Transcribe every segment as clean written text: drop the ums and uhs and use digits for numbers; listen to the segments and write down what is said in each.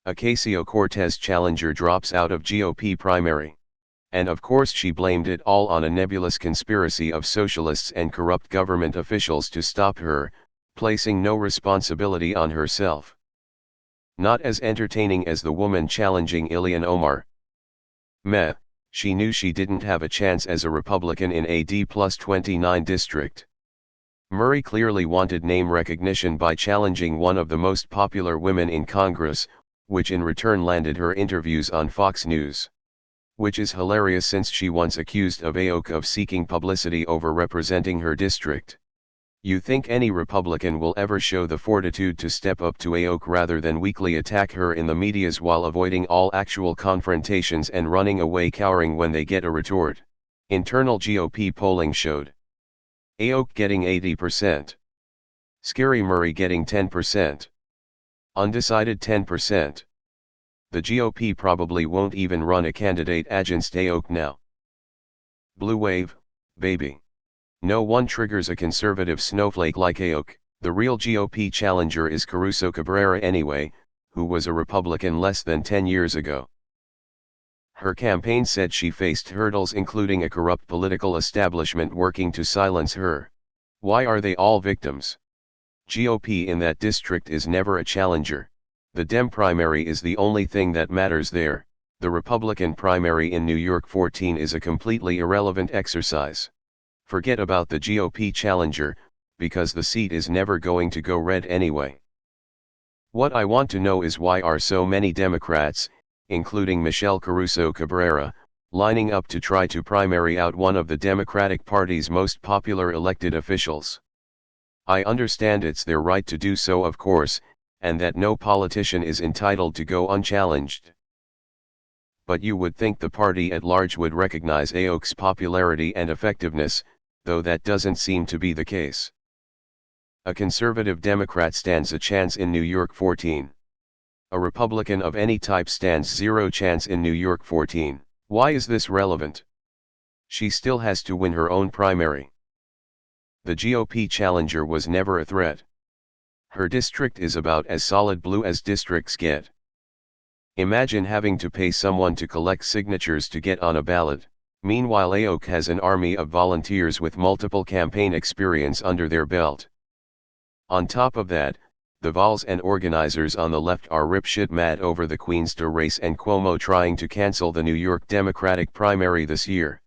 Ocasio-Cortez challenger drops out of GOP primary. And of course she blamed it all on a nebulous conspiracy of socialists and corrupt government officials to stop her, placing no responsibility on herself. Not as entertaining as the woman challenging Ilhan Omar. Meh, she knew she didn't have a chance as a Republican in a D+29 district. Murray clearly wanted name recognition by challenging one of the most popular women in Congress, which in return landed her interviews on Fox News. Which is hilarious since she once accused of AOC of seeking publicity over representing her district. You think any Republican will ever show the fortitude to step up to AOC rather than weakly attack her in the medias while avoiding all actual confrontations and running away cowering when they get a retort? Internal GOP polling showed AOC getting 80%. Scary Murray getting 10%. Undecided 10%. The GOP probably won't even run a candidate against AOC now. Blue wave, baby. No one triggers a conservative snowflake like AOC. The real GOP challenger is Caruso Cabrera anyway, who was a Republican less than 10 years ago. Her campaign said she faced hurdles including a corrupt political establishment working to silence her. Why are they all victims? GOP in that district is never a challenger. The Dem primary is the only thing that matters there. The Republican primary in New York 14 is a completely irrelevant exercise. Forget about the GOP challenger, because the seat is never going to go red anyway. What I want to know is why are so many Democrats, including Michelle Caruso Cabrera, lining up to try to primary out one of the Democratic Party's most popular elected officials? I understand it's their right to do so, of course, and that no politician is entitled to go unchallenged. But you would think the party at large would recognize AOC's popularity and effectiveness, though that doesn't seem to be the case. A conservative Democrat stands a chance in New York 14. A Republican of any type stands zero chance in New York 14. Why is this relevant? She still has to win her own primary. The GOP challenger was never a threat. Her district is about as solid blue as districts get. Imagine having to pay someone to collect signatures to get on a ballot. Meanwhile AOC has an army of volunteers with multiple campaign experience under their belt. On top of that, the Vols and organizers on the left are ripshit mad over the Queen's race and Cuomo trying to cancel the New York Democratic primary this year.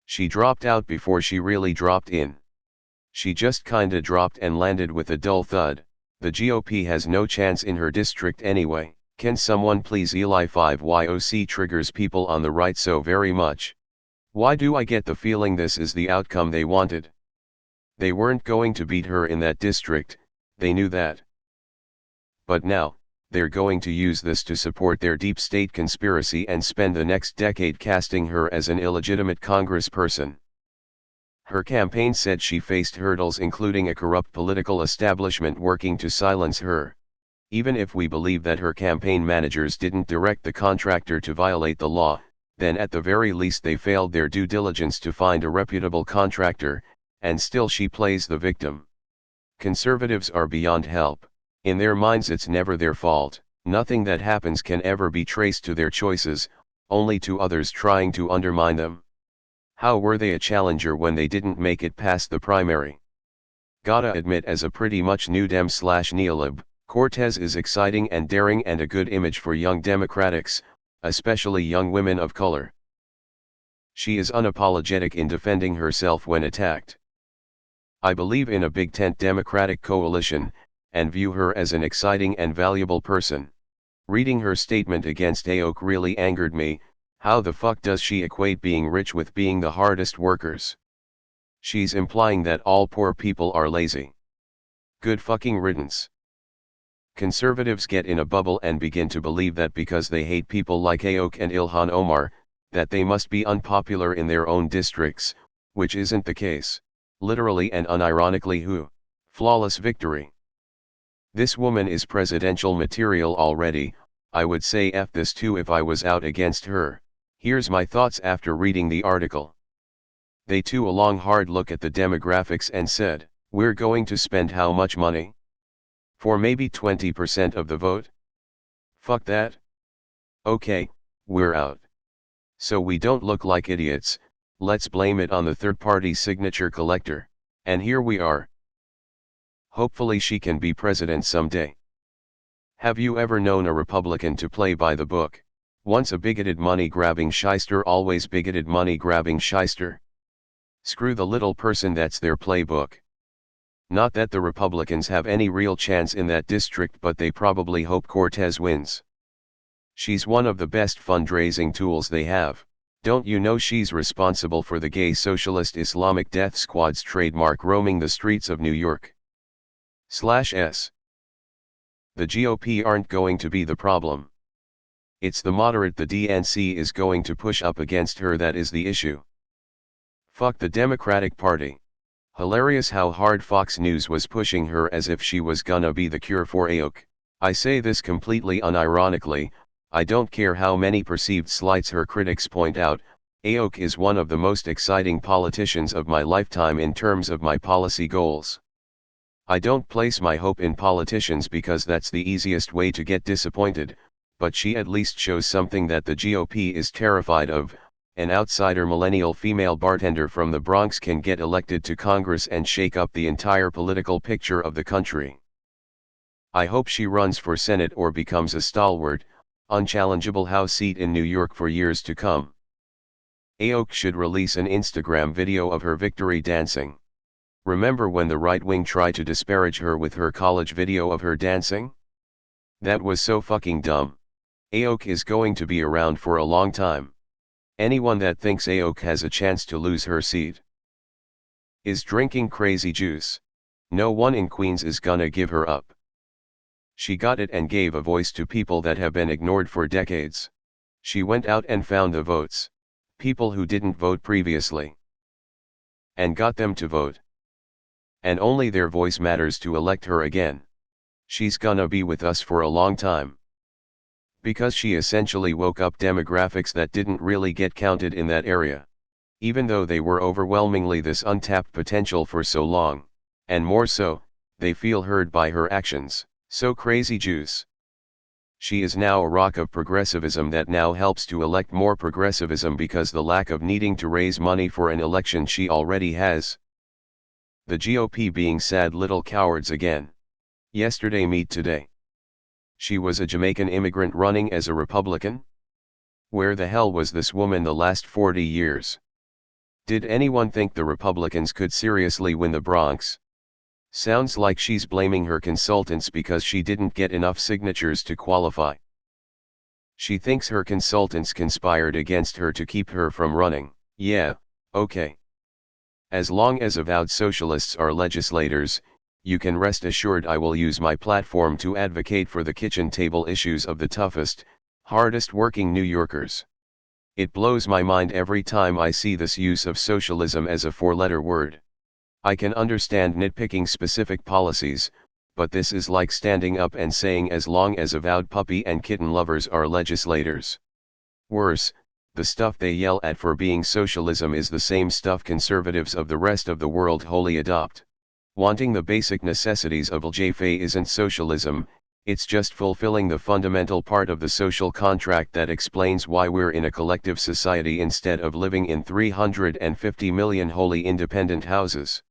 She dropped out before she really dropped in. She just kinda dropped and landed with a dull thud. The GOP has no chance in her district anyway. Can someone please Eli 5YOC triggers people on the right so very much? Why do I get the feeling this is the outcome they wanted? They weren't going to beat her in that district, they knew that. But now, they're going to use this to support their deep state conspiracy and spend the next decade casting her as an illegitimate congressperson. Her campaign said she faced hurdles including a corrupt political establishment working to silence her. Even if we believe that her campaign managers didn't direct the contractor to violate the law, then at the very least they failed their due diligence to find a reputable contractor, and still she plays the victim. Conservatives are beyond help. In their minds it's never their fault. Nothing that happens can ever be traced to their choices, only to others trying to undermine them. How were they a challenger when they didn't make it past the primary? Gotta admit, as a pretty much new Dem/neolib, Cortez is exciting and daring and a good image for young Democrats, especially young women of color. She is unapologetic in defending herself when attacked. I believe in a big tent Democratic coalition, and view her as an exciting and valuable person. Reading her statement against AOC really angered me. How the fuck does she equate being rich with being the hardest workers? She's implying that all poor people are lazy. Good fucking riddance. Conservatives get in a bubble and begin to believe that because they hate people like AOC and Ilhan Omar, that they must be unpopular in their own districts, which isn't the case. Literally and unironically who? Flawless victory. This woman is presidential material already. I would say F this too if I was out against her. Here's my thoughts after reading the article. They took a long hard look at the demographics and said, we're going to spend how much money? For maybe 20% of the vote? Fuck that. Okay, we're out. So we don't look like idiots, let's blame it on the third-party signature collector. And here we are. Hopefully she can be president someday. Have you ever known a Republican to play by the book? Once a bigoted money-grabbing shyster, always bigoted money-grabbing shyster. Screw the little person, that's their playbook. Not that the Republicans have any real chance in that district, but they probably hope Cortez wins. She's one of the best fundraising tools they have. Don't you know she's responsible for the gay socialist Islamic Death Squad's trademark roaming the streets of New York? /S. The GOP aren't going to be the problem. It's the moderate the DNC is going to push up against her that is the issue. Fuck the Democratic Party. Hilarious how hard Fox News was pushing her as if she was gonna be the cure for AOC. I say this completely unironically. I don't care how many perceived slights her critics point out, AOC is one of the most exciting politicians of my lifetime in terms of my policy goals. I don't place my hope in politicians because that's the easiest way to get disappointed, but she at least shows something that the GOP is terrified of. An outsider millennial female bartender from the Bronx can get elected to Congress and shake up the entire political picture of the country. I hope she runs for Senate or becomes a stalwart, unchallengeable House seat in New York for years to come. AOC should release an Instagram video of her victory dancing. Remember when the right wing tried to disparage her with her college video of her dancing? That was so fucking dumb. AOC is going to be around for a long time. Anyone that thinks AOC has a chance to lose her seat is drinking crazy juice. No one in Queens is gonna give her up. She got it and gave a voice to people that have been ignored for decades. She went out and found the votes, people who didn't vote previously, and got them to vote. And only their voice matters to elect her again. She's gonna be with us for a long time. Because she essentially woke up demographics that didn't really get counted in that area. Even though they were overwhelmingly this untapped potential for so long, and more so, they feel heard by her actions. So crazy juice. She is now a rock of progressivism that now helps to elect more progressivism because the lack of needing to raise money for an election she already has. The GOP being sad little cowards again. Yesterday meet today. She was a Jamaican immigrant running as a Republican? Where the hell was this woman the last 40 years? Did anyone think the Republicans could seriously win the Bronx? Sounds like she's blaming her consultants because she didn't get enough signatures to qualify. She thinks her consultants conspired against her to keep her from running. Yeah, okay. As long as avowed socialists are legislators, you can rest assured I will use my platform to advocate for the kitchen table issues of the toughest, hardest working New Yorkers. It blows my mind every time I see this use of socialism as a four-letter word. I can understand nitpicking specific policies, but this is like standing up and saying as long as avowed puppy and kitten lovers are legislators. Worse, the stuff they yell at for being socialism is the same stuff conservatives of the rest of the world wholly adopt. Wanting the basic necessities of LJFA isn't socialism, it's just fulfilling the fundamental part of the social contract that explains why we're in a collective society instead of living in 350 million wholly independent houses.